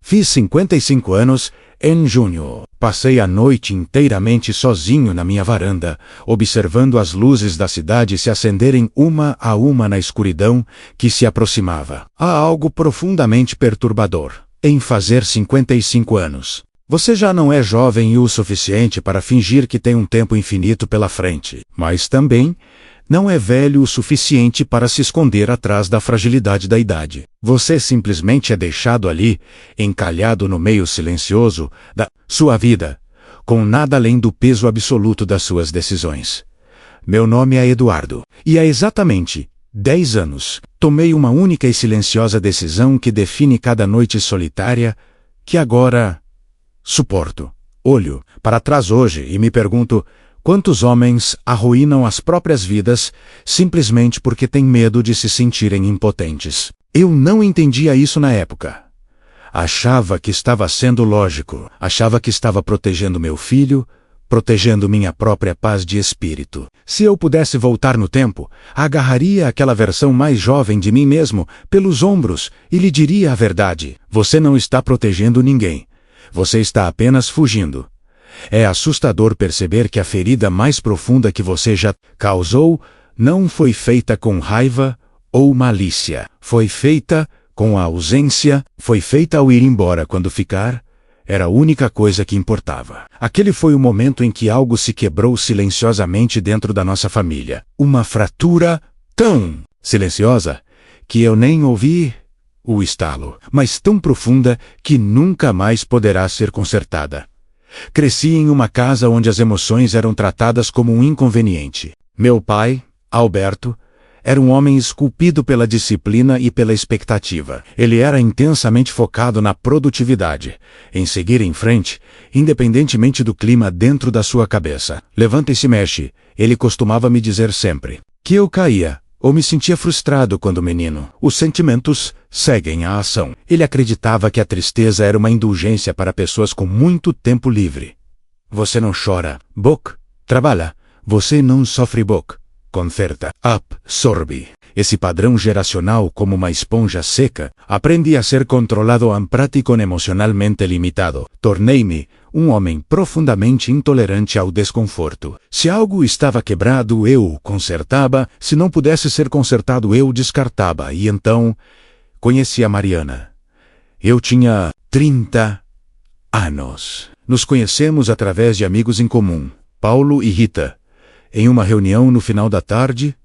Fiz 55 anos em junho. Passei a noite inteiramente sozinho na minha varanda, observando as luzes da cidade se acenderem uma a uma na escuridão que se aproximava. Há algo profundamente perturbador em fazer 55 anos. Você já não é jovem o suficiente para fingir que tem um tempo infinito pela frente, mas também não é velho o suficiente para se esconder atrás da fragilidade da idade. Você simplesmente é deixado ali, encalhado no meio silencioso da sua vida, com nada além do peso absoluto das suas decisões. Meu nome é Eduardo, e há exatamente 10 anos, tomei uma única e silenciosa decisão que define cada noite solitária, que agora suporto. Olho para trás hoje e me pergunto: quantos homens arruinam as próprias vidas simplesmente porque têm medo de se sentirem impotentes? Eu não entendia isso na época. Achava que estava sendo lógico, achava que estava protegendo meu filho, protegendo minha própria paz de espírito. Se eu pudesse voltar no tempo, agarraria aquela versão mais jovem de mim mesmo pelos ombros e lhe diria a verdade: você não está protegendo ninguém. Você está apenas fugindo. É assustador perceber que a ferida mais profunda que você já causou não foi feita com raiva ou malícia. Foi feita com a ausência, foi feita ao ir embora quando ficar. Era a única coisa que importava. Aquele foi o momento em que algo se quebrou silenciosamente dentro da nossa família. Uma fratura tão silenciosa que eu nem ouvi o estalo, mas tão profunda que nunca mais poderá ser consertada. Cresci em uma casa onde as emoções eram tratadas como um inconveniente. Meu pai, Alberto, era um homem esculpido pela disciplina e pela expectativa. Ele era intensamente focado na produtividade, em seguir em frente, independentemente do clima dentro da sua cabeça. Levanta e se mexe, ele costumava me dizer sempre. Que eu caía, ou me sentia frustrado quando menino. Os sentimentos seguem a ação. Ele acreditava que a tristeza era uma indulgência para pessoas com muito tempo livre. Você não chora, Boc, trabalha. Você não sofre, Boc, conserta, absorve. Esse padrão geracional, como uma esponja seca, aprendi a ser controlado en prático emocionalmente limitado. Tornei-me um homem profundamente intolerante ao desconforto. Se algo estava quebrado, eu o consertava. Se não pudesse ser consertado, eu o descartava. E então conheci a Mariana. Eu tinha 30 anos. Nos conhecemos através de amigos em comum, Paulo e Rita, em uma reunião no final da tarde,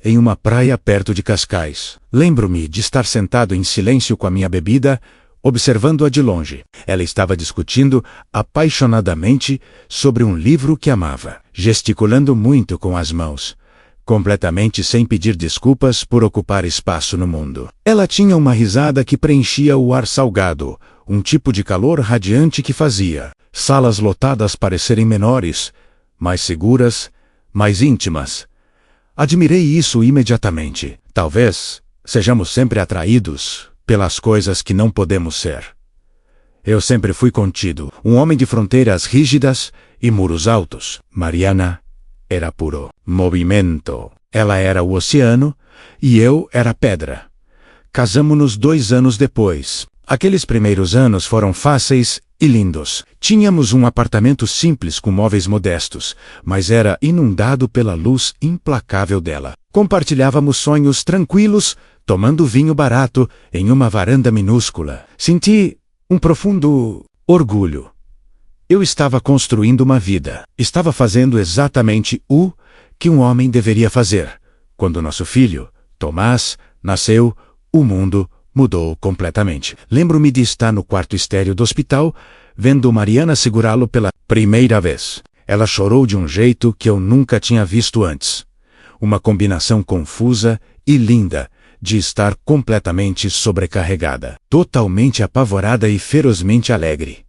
em uma praia perto de Cascais. Lembro-me de estar sentado em silêncio com a minha bebida, observando-a de longe. Ela estava discutindo apaixonadamente sobre um livro que amava, gesticulando muito com as mãos, completamente sem pedir desculpas por ocupar espaço no mundo. Ela tinha uma risada que preenchia o ar salgado, um tipo de calor radiante que fazia salas lotadas parecerem menores, mais seguras, mais íntimas. Admirei isso imediatamente. Talvez sejamos sempre atraídos pelas coisas que não podemos ser. Eu sempre fui contido, um homem de fronteiras rígidas e muros altos. Mariana era puro movimento. Ela era o oceano e eu era pedra. Casamo-nos 2 anos depois. Aqueles primeiros anos foram fáceis e lindos. Tínhamos um apartamento simples com móveis modestos, mas era inundado pela luz implacável dela. Compartilhávamos sonhos tranquilos, tomando vinho barato em uma varanda minúscula. Senti um profundo orgulho. Eu estava construindo uma vida. Estava fazendo exatamente o que um homem deveria fazer. Quando nosso filho, Tomás, nasceu, o mundo mudou completamente. Lembro-me de estar no quarto estéril do hospital, vendo Mariana segurá-lo pela primeira vez. Ela chorou de um jeito que eu nunca tinha visto antes. Uma combinação confusa e linda de estar completamente sobrecarregada, totalmente apavorada e ferozmente alegre.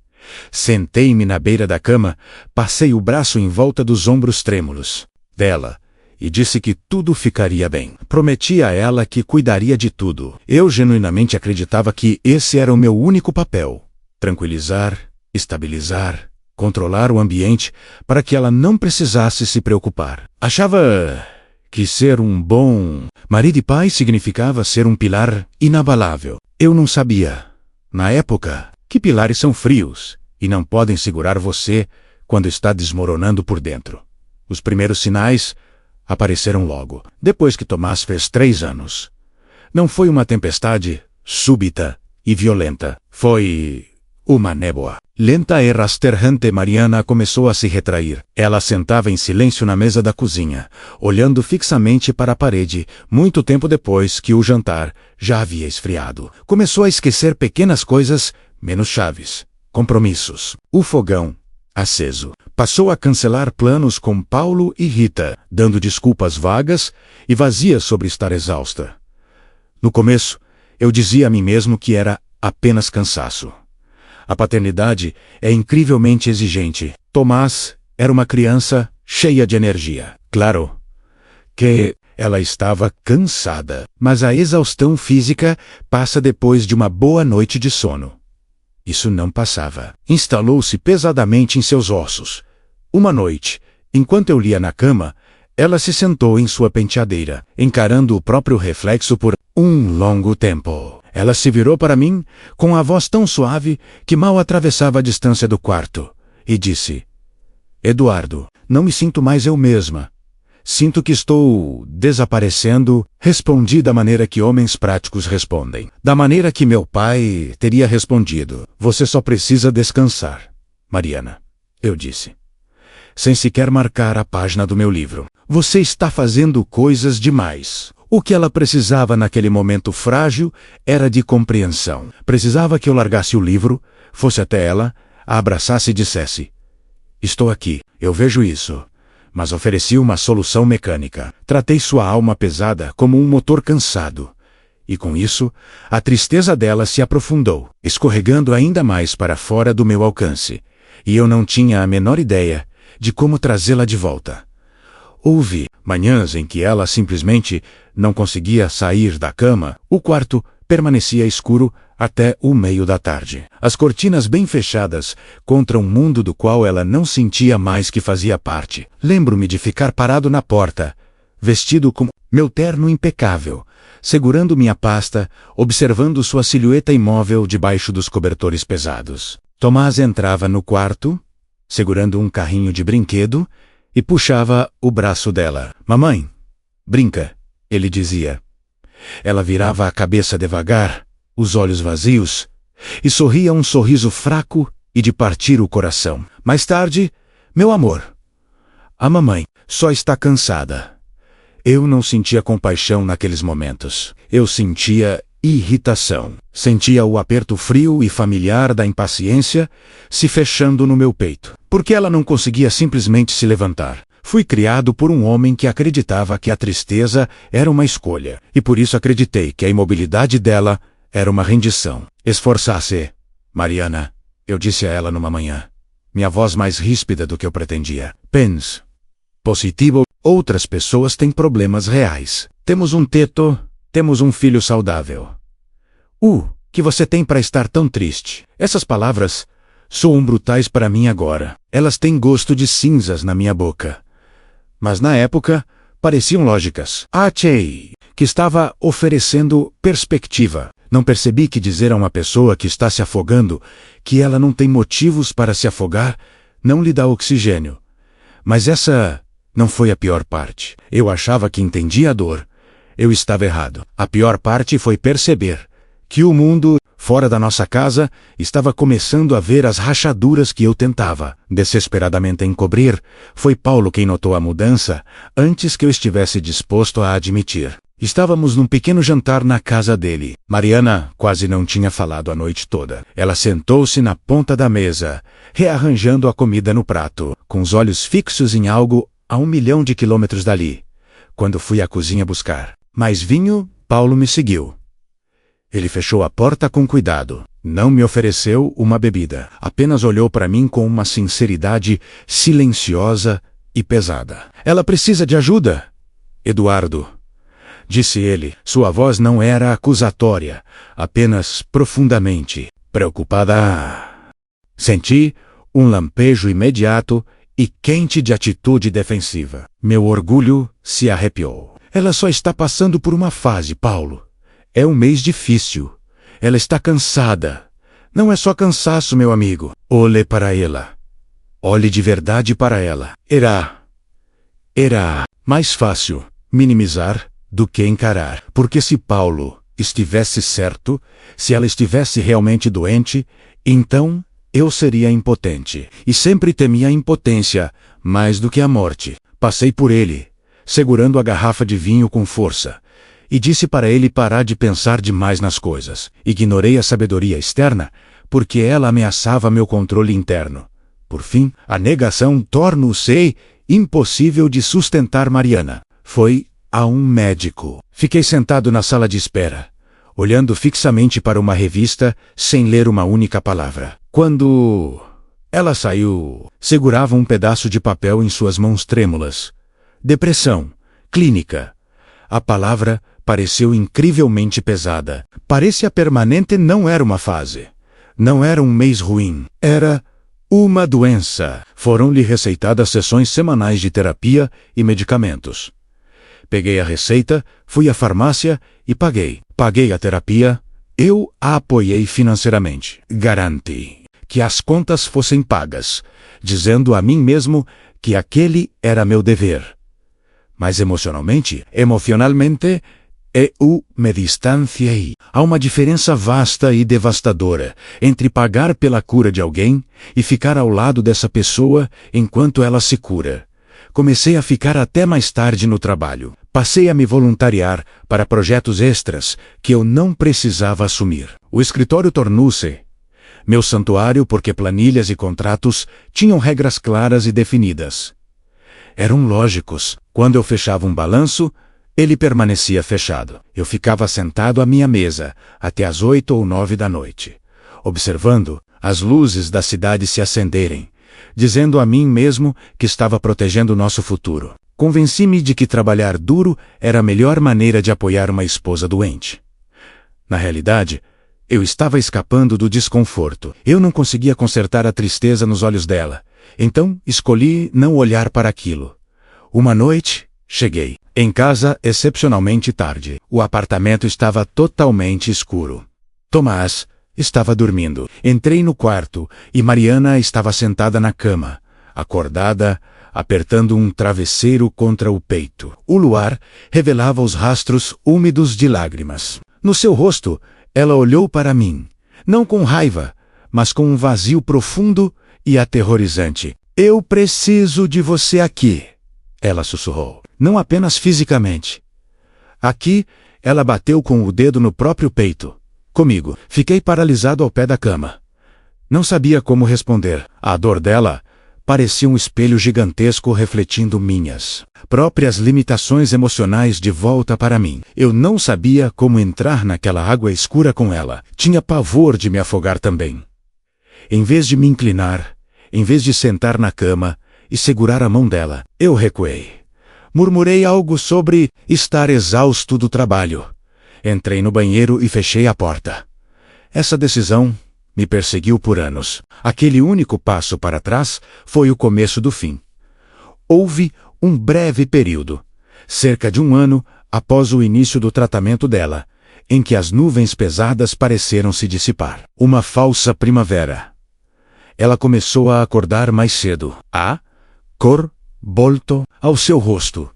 Sentei-me na beira da cama, passei o braço em volta dos ombros trêmulos dela e disse que tudo ficaria bem. Prometi a ela que cuidaria de tudo. Eu genuinamente acreditava que esse era o meu único papel: tranquilizar, estabilizar, controlar o ambiente para que ela não precisasse se preocupar. Achava que ser um bom marido e pai significava ser um pilar inabalável. Eu não sabia, na época, Que pilares são frios e não podem segurar você quando está desmoronando por dentro. Os primeiros sinais apareceram logo, depois que Tomás fez 3 anos. Não foi uma tempestade súbita e violenta. Foi uma névoa. Lenta e rasterrante. Mariana começou a se retrair. Ela sentava em silêncio na mesa da cozinha, olhando fixamente para a parede, muito tempo depois que o jantar já havia esfriado. Começou a esquecer pequenas coisas, menos chaves, compromissos. O fogão, aceso. Passou a cancelar planos com Paulo e Rita, dando desculpas vagas e vazias sobre estar exausta. No começo, eu dizia a mim mesmo que era apenas cansaço. A paternidade é incrivelmente exigente. Tomás era uma criança cheia de energia. Claro que ela estava cansada, mas a exaustão física passa depois de uma boa noite de sono. Isso não passava. Instalou-se pesadamente em seus ossos. Uma noite, enquanto eu lia na cama, ela se sentou em sua penteadeira, encarando o próprio reflexo por um longo tempo. Ela se virou para mim, com a voz tão suave que mal atravessava a distância do quarto, e disse: Eduardo, não me sinto mais eu mesma. Sinto que estou desaparecendo. Respondi da maneira que homens práticos respondem. Da maneira que meu pai teria respondido. Você só precisa descansar, Mariana, eu disse, sem sequer marcar a página do meu livro. Você está fazendo coisas demais. O que ela precisava naquele momento frágil era de compreensão. Precisava que eu largasse o livro, fosse até ela, a abraçasse e dissesse: Estou aqui, eu vejo isso. Mas ofereci uma solução mecânica. Tratei sua alma pesada como um motor cansado. E com isso, a tristeza dela se aprofundou, escorregando ainda mais para fora do meu alcance. E eu não tinha a menor ideia de como trazê-la de volta. Houve manhãs em que ela simplesmente não conseguia sair da cama. O quarto permanecia escuro até o meio da tarde. As cortinas bem fechadas contra um mundo do qual ela não sentia mais que fazia parte. Lembro-me de ficar parado na porta, vestido com meu terno impecável, segurando minha pasta, observando sua silhueta imóvel debaixo dos cobertores pesados. Tomás entrava no quarto, segurando um carrinho de brinquedo, e puxava o braço dela. Mamãe, brinca, ele dizia. Ela virava a cabeça devagar, os olhos vazios, e sorria um sorriso fraco e de partir o coração. Mais tarde, meu amor, a mamãe só está cansada. Eu não sentia compaixão naqueles momentos. Eu sentia irritação. Sentia o aperto frio e familiar da impaciência se fechando no meu peito. Porque ela não conseguia simplesmente se levantar. Fui criado por um homem que acreditava que a tristeza era uma escolha, e por isso acreditei que a imobilidade dela era uma rendição. Esforçar-se, Mariana, eu disse a ela numa manhã, minha voz mais ríspida do que eu pretendia. Pense positivo, outras pessoas têm problemas reais. Temos um teto, temos um filho saudável. Que você tem para estar tão triste? Essas palavras soam brutais para mim agora. Elas têm gosto de cinzas na minha boca. Mas na época, pareciam lógicas. Achei que estava oferecendo perspectiva. Não percebi que dizer a uma pessoa que está se afogando que ela não tem motivos para se afogar não lhe dá oxigênio. Mas essa não foi a pior parte. Eu achava que entendia a dor. Eu estava errado. A pior parte foi perceber que o mundo, fora da nossa casa, estava começando a ver as rachaduras que eu tentava desesperadamente encobrir. Foi Paulo quem notou a mudança, antes que eu estivesse disposto a admitir. Estávamos num pequeno jantar na casa dele. Mariana quase não tinha falado a noite toda. Ela sentou-se na ponta da mesa, rearranjando a comida no prato, com os olhos fixos em algo a 1 milhão de quilômetros dali. Quando fui à cozinha buscar mais vinho, Paulo me seguiu. Ele fechou a porta com cuidado. Não me ofereceu uma bebida. Apenas olhou para mim com uma sinceridade silenciosa e pesada. Ela precisa de ajuda, Eduardo, disse ele. Sua voz não era acusatória, apenas profundamente preocupada. Senti um lampejo imediato e quente de atitude defensiva. Meu orgulho se arrepiou. Ela só está passando por uma fase, Paulo. É um mês difícil. Ela está cansada. Não é só cansaço, meu amigo. Olhe para ela. Olhe de verdade para ela. Era mais fácil minimizar do que encarar. Porque se Paulo estivesse certo, se ela estivesse realmente doente, então eu seria impotente. E sempre temi a impotência mais do que a morte. Passei por ele, segurando a garrafa de vinho com força, e disse para ele parar de pensar demais nas coisas. Ignorei a sabedoria externa, porque ela ameaçava meu controle interno. Por fim, a negação torna-se impossível de sustentar Mariana. Foi a um médico. Fiquei sentado na sala de espera, olhando fixamente para uma revista, sem ler uma única palavra. Quando ela saiu, segurava um pedaço de papel em suas mãos trêmulas. Depressão. Clínica. A palavra pareceu incrivelmente pesada. Parecia permanente, não era uma fase. Não era um mês ruim. Era uma doença. Foram-lhe receitadas sessões semanais de terapia e medicamentos. Peguei a receita, fui à farmácia e paguei. Paguei a terapia, eu a apoiei financeiramente. Garanti que as contas fossem pagas, dizendo a mim mesmo que aquele era meu dever. Mas emocionalmente, eu me distanciei. Há uma diferença vasta e devastadora entre pagar pela cura de alguém e ficar ao lado dessa pessoa enquanto ela se cura. Comecei a ficar até mais tarde no trabalho. Passei a me voluntariar para projetos extras que eu não precisava assumir. O escritório tornou-se meu santuário porque planilhas e contratos tinham regras claras e definidas. Eram lógicos. Quando eu fechava um balanço, ele permanecia fechado. Eu ficava sentado à minha mesa até às 8 ou 9 da noite, observando as luzes da cidade se acenderem, dizendo a mim mesmo que estava protegendo o nosso futuro. Convenci-me de que trabalhar duro era a melhor maneira de apoiar uma esposa doente. Na realidade, eu estava escapando do desconforto. Eu não conseguia consertar a tristeza nos olhos dela. Então, escolhi não olhar para aquilo. Uma noite, cheguei em casa excepcionalmente tarde. O apartamento estava totalmente escuro. Tomás estava dormindo. Entrei no quarto e Mariana estava sentada na cama, acordada, apertando um travesseiro contra o peito. O luar revelava os rastros úmidos de lágrimas. No seu rosto, ela olhou para mim, não com raiva, mas com um vazio profundo e aterrorizante. Eu preciso de você aqui, ela sussurrou. Não apenas fisicamente. Aqui, ela bateu com o dedo no próprio peito. Comigo. Fiquei paralisado ao pé da cama. Não sabia como responder. A dor dela parecia um espelho gigantesco refletindo minhas próprias limitações emocionais de volta para mim. Eu não sabia como entrar naquela água escura com ela. Tinha pavor de me afogar também. Em vez de me inclinar, em vez de sentar na cama e segurar a mão dela, eu recuei. Murmurei algo sobre estar exausto do trabalho. Entrei no banheiro e fechei a porta. Essa decisão me perseguiu por anos. Aquele único passo para trás foi o começo do fim. Houve um breve período, cerca de um ano após o início do tratamento dela, em que as nuvens pesadas pareceram se dissipar. Uma falsa primavera. Ela começou a acordar mais cedo. A cor voltou ao seu rosto.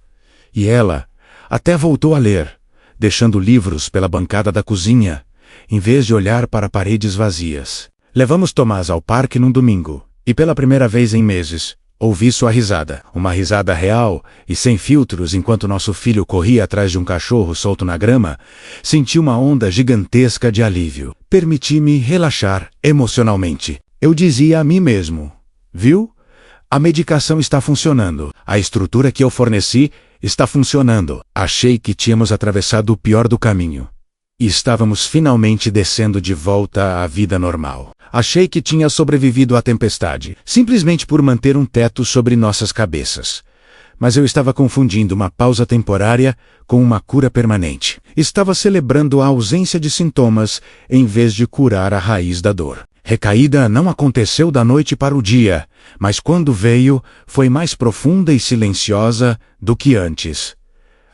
E ela até voltou a ler, deixando livros pela bancada da cozinha, em vez de olhar para paredes vazias. Levamos Tomás ao parque num domingo, e pela primeira vez em meses, ouvi sua risada. Uma risada real e sem filtros enquanto nosso filho corria atrás de um cachorro solto na grama. Senti uma onda gigantesca de alívio. Permiti-me relaxar emocionalmente. Eu dizia a mim mesmo, viu? A medicação está funcionando. A estrutura que eu forneci está funcionando. Achei que tínhamos atravessado o pior do caminho. E estávamos finalmente descendo de volta à vida normal. Achei que tinha sobrevivido à tempestade, simplesmente por manter um teto sobre nossas cabeças. Mas eu estava confundindo uma pausa temporária com uma cura permanente. Estava celebrando a ausência de sintomas em vez de curar a raiz da dor. Recaída não aconteceu da noite para o dia, mas quando veio, foi mais profunda e silenciosa do que antes.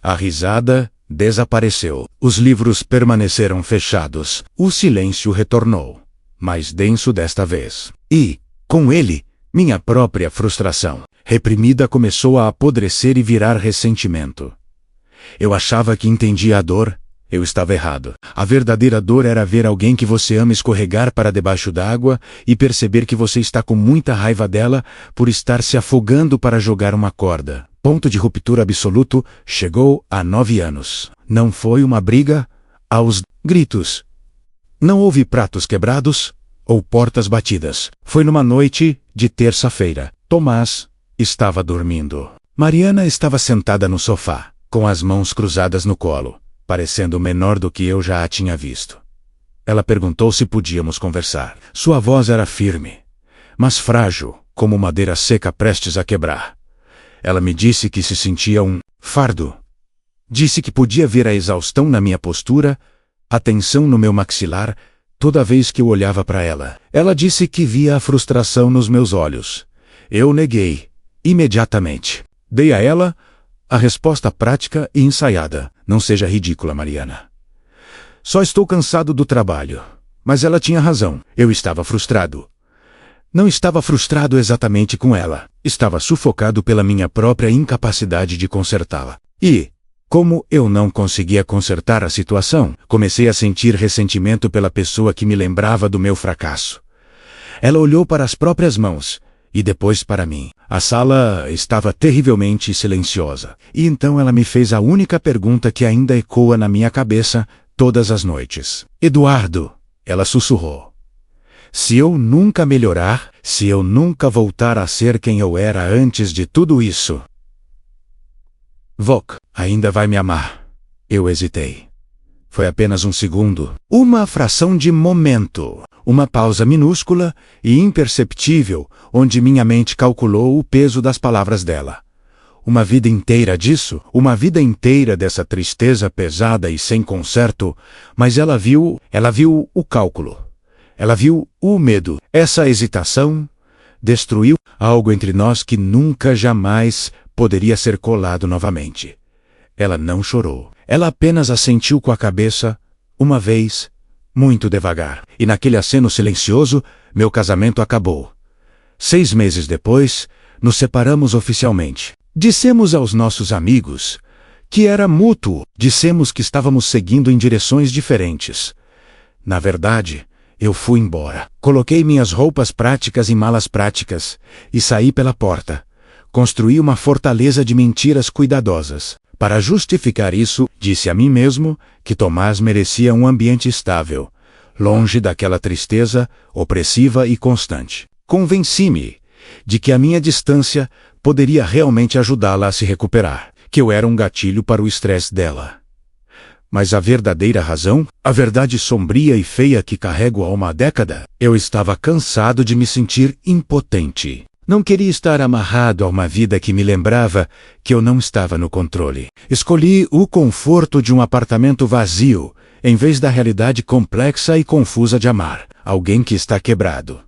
A risada desapareceu. Os livros permaneceram fechados. O silêncio retornou. mais denso desta vez. E, com ele, minha própria frustração, reprimida, começou a apodrecer e virar ressentimento. Eu achava que entendia a dor. Eu estava errado. A verdadeira dor era ver alguém que você ama escorregar para debaixo d'água e perceber que você está com muita raiva dela por estar se afogando para jogar uma corda. Ponto de ruptura absoluto chegou a 9 anos. Não foi uma briga aos gritos. Não houve pratos quebrados ou portas batidas. Foi numa noite de terça-feira. Tomás estava dormindo. Mariana estava sentada no sofá, com as mãos cruzadas no colo, parecendo menor do que eu já a tinha visto. Ela perguntou se podíamos conversar. Sua voz era firme, mas frágil, como madeira seca prestes a quebrar. Ela me disse que se sentia um fardo. Disse que podia ver a exaustão na minha postura, a tensão no meu maxilar, toda vez que eu olhava para ela. Ela disse que via a frustração nos meus olhos. Eu neguei, imediatamente. Dei a ela a resposta prática e ensaiada. Não seja ridícula, Mariana. Só estou cansado do trabalho. Mas ela tinha razão. Eu estava frustrado. Não estava frustrado exatamente com ela. Estava sufocado pela minha própria incapacidade de consertá-la. E, como eu não conseguia consertar a situação, comecei a sentir ressentimento pela pessoa que me lembrava do meu fracasso. Ela olhou para as próprias mãos e depois para mim. A sala estava terrivelmente silenciosa. E então ela me fez a única pergunta que ainda ecoa na minha cabeça todas as noites. Eduardo, ela sussurrou. Se eu nunca melhorar, se eu nunca voltar a ser quem eu era antes de tudo isso, Vok ainda vai me amar. Eu hesitei. Foi apenas um segundo. Uma fração de momento. Uma pausa minúscula e imperceptível, onde minha mente calculou o peso das palavras dela. Uma vida inteira disso, uma vida inteira dessa tristeza pesada e sem conserto, mas ela viu o cálculo. Ela viu o medo. Essa hesitação destruiu algo entre nós que nunca jamais poderia ser colado novamente. Ela não chorou. Ela apenas assentiu com a cabeça, uma vez, muito devagar. E naquele aceno silencioso, meu casamento acabou. 6 meses depois, nos separamos oficialmente. Dissemos aos nossos amigos que era mútuo. Dissemos que estávamos seguindo em direções diferentes. Na verdade, eu fui embora. Coloquei minhas roupas práticas em malas práticas e saí pela porta. Construí uma fortaleza de mentiras cuidadosas. Para justificar isso, disse a mim mesmo que Tomás merecia um ambiente estável, longe daquela tristeza opressiva e constante. Convenci-me de que a minha distância poderia realmente ajudá-la a se recuperar, que eu era um gatilho para o estresse dela. Mas a verdadeira razão, a verdade sombria e feia que carrego há uma década, eu estava cansado de me sentir impotente. Não queria estar amarrado a uma vida que me lembrava que eu não estava no controle. Escolhi o conforto de um apartamento vazio, em vez da realidade complexa e confusa de amar alguém que está quebrado.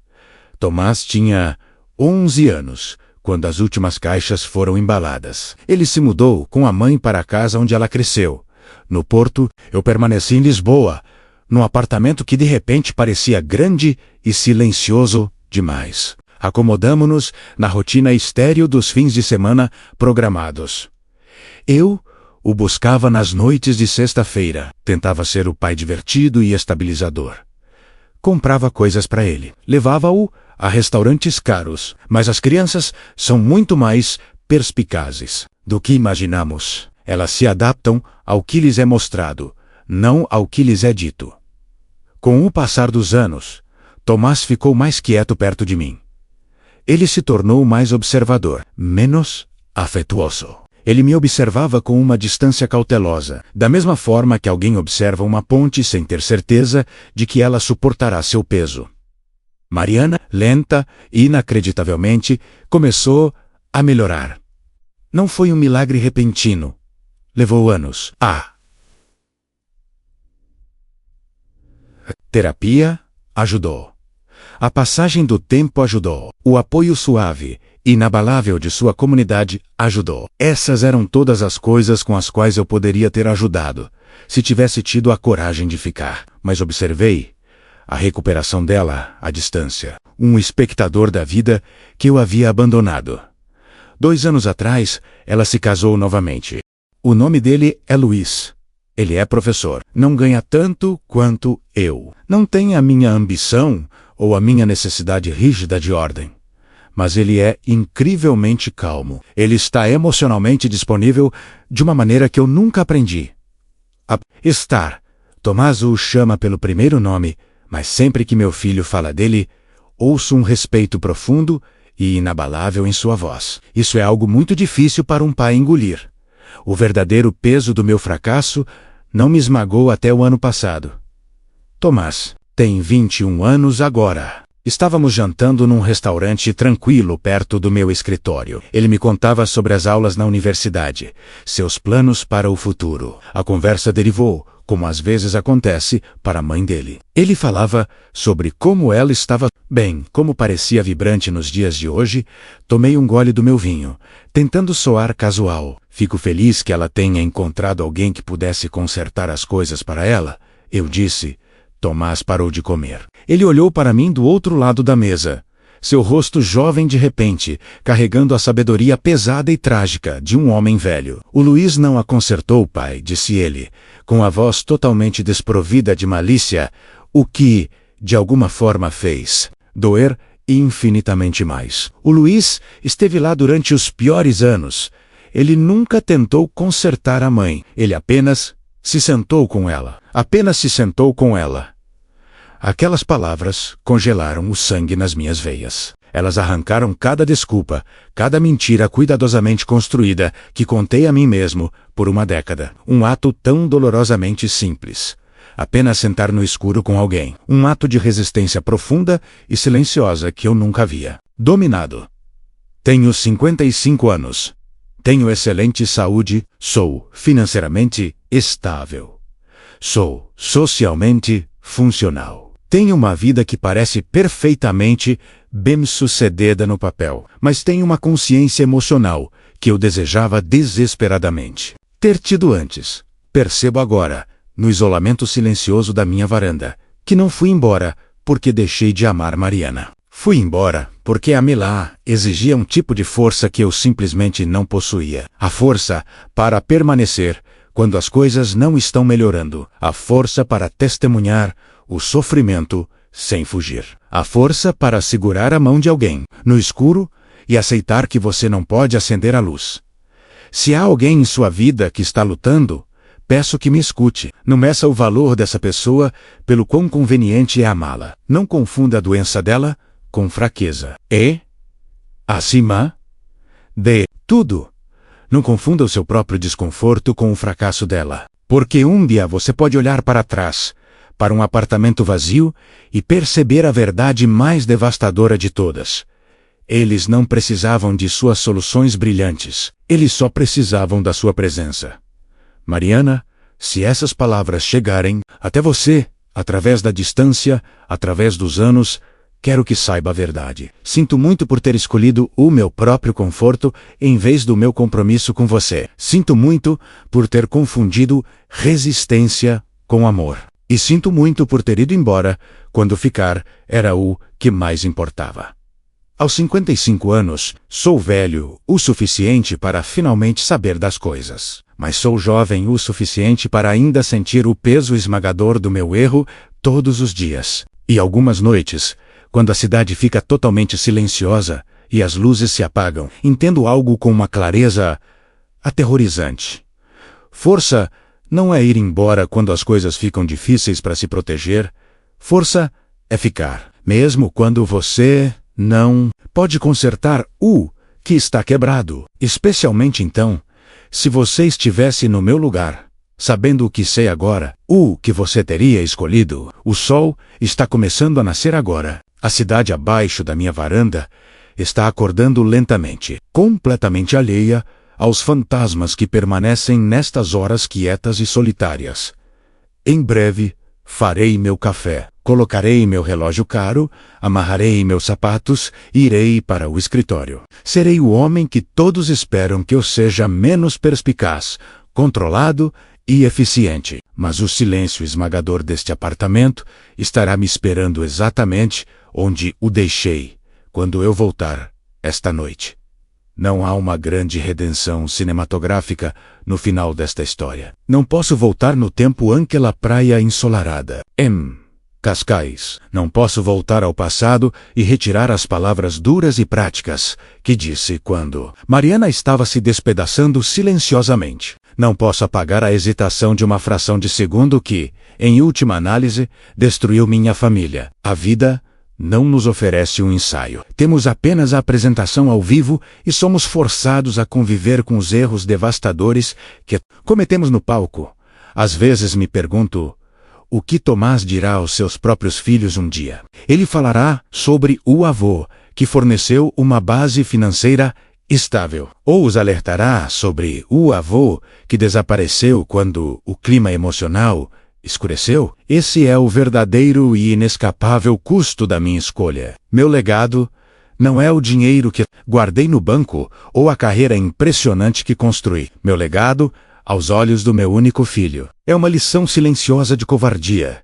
Tomás tinha 11 anos, quando as últimas caixas foram embaladas. Ele se mudou com a mãe para a casa onde ela cresceu. No Porto, eu permaneci em Lisboa, num apartamento que de repente parecia grande e silencioso demais. Acomodamo-nos na rotina estéril dos fins de semana programados. Eu o buscava nas noites de sexta-feira, tentava ser o pai divertido e estabilizador. Comprava coisas para ele, levava-o a restaurantes caros, mas as crianças são muito mais perspicazes do que imaginamos. Elas se adaptam ao que lhes é mostrado, não ao que lhes é dito. Com o passar dos anos, Tomás ficou mais quieto perto de mim. Ele se tornou mais observador, menos afetuoso. Ele me observava com uma distância cautelosa, da mesma forma que alguém observa uma ponte sem ter certeza de que ela suportará seu peso. Mariana, lenta e inacreditavelmente, começou a melhorar. Não foi um milagre repentino. Levou anos. A terapia ajudou. A passagem do tempo ajudou. O apoio suave, inabalável de sua comunidade ajudou. Essas eram todas as coisas com as quais eu poderia ter ajudado, se tivesse tido a coragem de ficar. Mas observei a recuperação dela à distância. Um espectador da vida que eu havia abandonado. 2 anos atrás, ela se casou novamente. O nome dele é Luiz. Ele é professor. Não ganha tanto quanto eu. Não tem a minha ambição ou a minha necessidade rígida de ordem. Mas ele é incrivelmente calmo. Ele está emocionalmente disponível de uma maneira que eu nunca aprendi a estar. Tomás o chama pelo primeiro nome, mas sempre que meu filho fala dele, ouço um respeito profundo e inabalável em sua voz. Isso é algo muito difícil para um pai engolir. O verdadeiro peso do meu fracasso não me esmagou até o ano passado. Tomás tem 21 anos agora. Estávamos jantando num restaurante tranquilo perto do meu escritório. Ele me contava sobre as aulas na universidade, seus planos para o futuro. A conversa derivou, como às vezes acontece, para a mãe dele. Ele falava sobre como ela estava bem, como parecia vibrante nos dias de hoje. Tomei um gole do meu vinho, tentando soar casual. Fico feliz que ela tenha encontrado alguém que pudesse consertar as coisas para ela, eu disse. Tomás parou de comer. Ele olhou para mim do outro lado da mesa. Seu rosto jovem de repente, carregando a sabedoria pesada e trágica de um homem velho. O Luiz não a consertou, pai, disse ele, com a voz totalmente desprovida de malícia, o que, de alguma forma, fez doer infinitamente mais. O Luiz esteve lá durante os piores anos. Ele nunca tentou consertar a mãe. Ele apenas se sentou com ela. Apenas se sentou com ela. Aquelas palavras congelaram o sangue nas minhas veias. Elas arrancaram cada desculpa, cada mentira cuidadosamente construída que contei a mim mesmo por uma década. Um ato tão dolorosamente simples. Apenas sentar no escuro com alguém. Um ato de resistência profunda e silenciosa que eu nunca via. Dominado. Tenho 55 anos. Tenho excelente saúde. Sou financeiramente estável. Sou socialmente funcional. Tenho uma vida que parece perfeitamente bem-sucedida no papel, mas tenho uma consciência emocional que eu desejava desesperadamente ter tido antes. Percebo agora, no isolamento silencioso da minha varanda, que não fui embora porque deixei de amar Mariana. Fui embora porque a Milá exigia um tipo de força que eu simplesmente não possuía. A força para permanecer quando as coisas não estão melhorando. A força para testemunhar o sofrimento sem fugir. A força para segurar a mão de alguém no escuro e aceitar que você não pode acender a luz. Se há alguém em sua vida que está lutando, peço que me escute. Não meça o valor dessa pessoa pelo quão conveniente é amá-la. Não confunda a doença dela com fraqueza. E, acima de tudo, não confunda o seu próprio desconforto com o fracasso dela. Porque um dia você pode olhar para trás, para um apartamento vazio, e perceber a verdade mais devastadora de todas. Eles não precisavam de suas soluções brilhantes. Eles só precisavam da sua presença. Mariana, se essas palavras chegarem até você, através da distância, através dos anos, quero que saiba a verdade. Sinto muito por ter escolhido o meu próprio conforto em vez do meu compromisso com você. Sinto muito por ter confundido resistência com amor. E sinto muito por ter ido embora quando ficar era o que mais importava. Aos 55 anos, sou velho o suficiente para finalmente saber das coisas. Mas sou jovem o suficiente para ainda sentir o peso esmagador do meu erro todos os dias. E algumas noites, quando a cidade fica totalmente silenciosa e as luzes se apagam, entendo algo com uma clareza aterrorizante. Força não é ir embora quando as coisas ficam difíceis para se proteger. Força é ficar, mesmo quando você não pode consertar o que está quebrado. Especialmente então, se você estivesse no meu lugar, sabendo o que sei agora, o que você teria escolhido. O sol está começando a nascer agora. A cidade abaixo da minha varanda está acordando lentamente, completamente alheia aos fantasmas que permanecem nestas horas quietas e solitárias. Em breve, farei meu café, colocarei meu relógio caro, amarrarei meus sapatos e irei para o escritório. Serei o homem que todos esperam que eu seja menos perspicaz, controlado e eficiente. Mas o silêncio esmagador deste apartamento estará me esperando exatamente onde o deixei, quando eu voltar esta noite. Não há uma grande redenção cinematográfica no final desta história. Não posso voltar no tempo àquela praia ensolarada. Cascais. Não posso voltar ao passado e retirar as palavras duras e práticas que disse quando Mariana estava se despedaçando silenciosamente. Não posso apagar a hesitação de uma fração de segundo que, em última análise, destruiu minha família. A vida não nos oferece um ensaio. Temos apenas a apresentação ao vivo e somos forçados a conviver com os erros devastadores que cometemos no palco. Às vezes me pergunto o que Tomás dirá aos seus próprios filhos um dia. Ele falará sobre o avô que forneceu uma base financeira estável. Ou os alertará sobre o avô que desapareceu quando o clima emocional escureceu. Esse é o verdadeiro e inescapável custo da minha escolha. Meu legado não é o dinheiro que guardei no banco ou a carreira impressionante que construí. Meu legado, aos olhos do meu único filho, é uma lição silenciosa de covardia.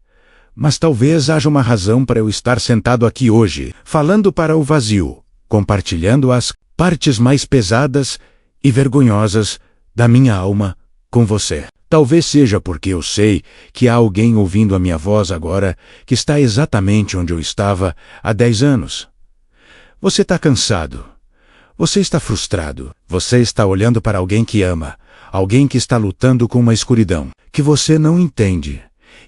Mas talvez haja uma razão para eu estar sentado aqui hoje, falando para o vazio, compartilhando as partes mais pesadas e vergonhosas da minha alma com você. Talvez seja porque eu sei que há alguém ouvindo a minha voz agora que está exatamente onde eu estava há 10 anos. Você está cansado. Você está frustrado. Você está olhando para alguém que ama, alguém que está lutando com uma escuridão que você não entende.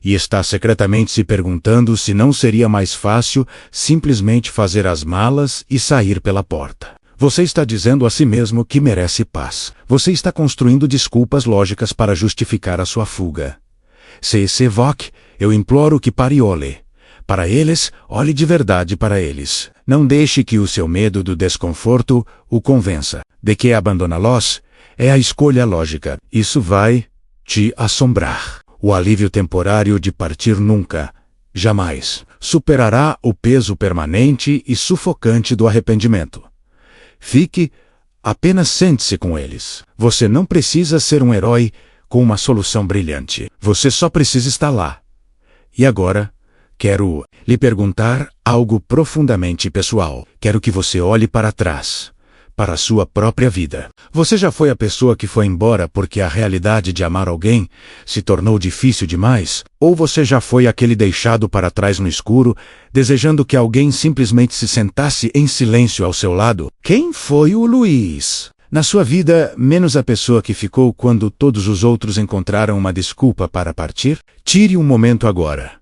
E está secretamente se perguntando se não seria mais fácil simplesmente fazer as malas e sair pela porta. Você está dizendo a si mesmo que merece paz. Você está construindo desculpas lógicas para justificar a sua fuga. Se voque, eu imploro que pare e olhe. Para eles, olhe de verdade para eles. Não deixe que o seu medo do desconforto o convença de que abandoná-los é a escolha lógica. Isso vai te assombrar. O alívio temporário de partir nunca, jamais, superará o peso permanente e sufocante do arrependimento. Apenas sente-se com eles. Você não precisa ser um herói com uma solução brilhante. Você só precisa estar lá. E agora, quero lhe perguntar algo profundamente pessoal. Quero que você olhe para trás, para a sua própria vida. Você já foi a pessoa que foi embora porque a realidade de amar alguém se tornou difícil demais? Ou você já foi aquele deixado para trás no escuro, desejando que alguém simplesmente se sentasse em silêncio ao seu lado? Quem foi o Luiz na sua vida, menos a pessoa que ficou quando todos os outros encontraram uma desculpa para partir? Tire um momento agora.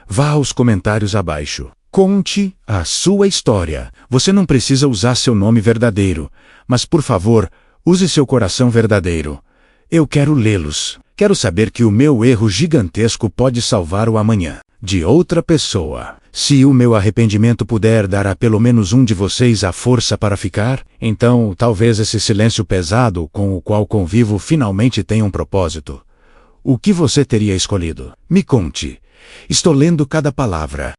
Vá aos comentários abaixo. Conte a sua história. Você não precisa usar seu nome verdadeiro, mas por favor, use seu coração verdadeiro. Eu quero lê-los. Quero saber que o meu erro gigantesco pode salvar o amanhã de outra pessoa. Se o meu arrependimento puder dar a pelo menos um de vocês a força para ficar, então talvez esse silêncio pesado com o qual convivo finalmente tenha um propósito. O que você teria escolhido? Me conte. Estou lendo cada palavra.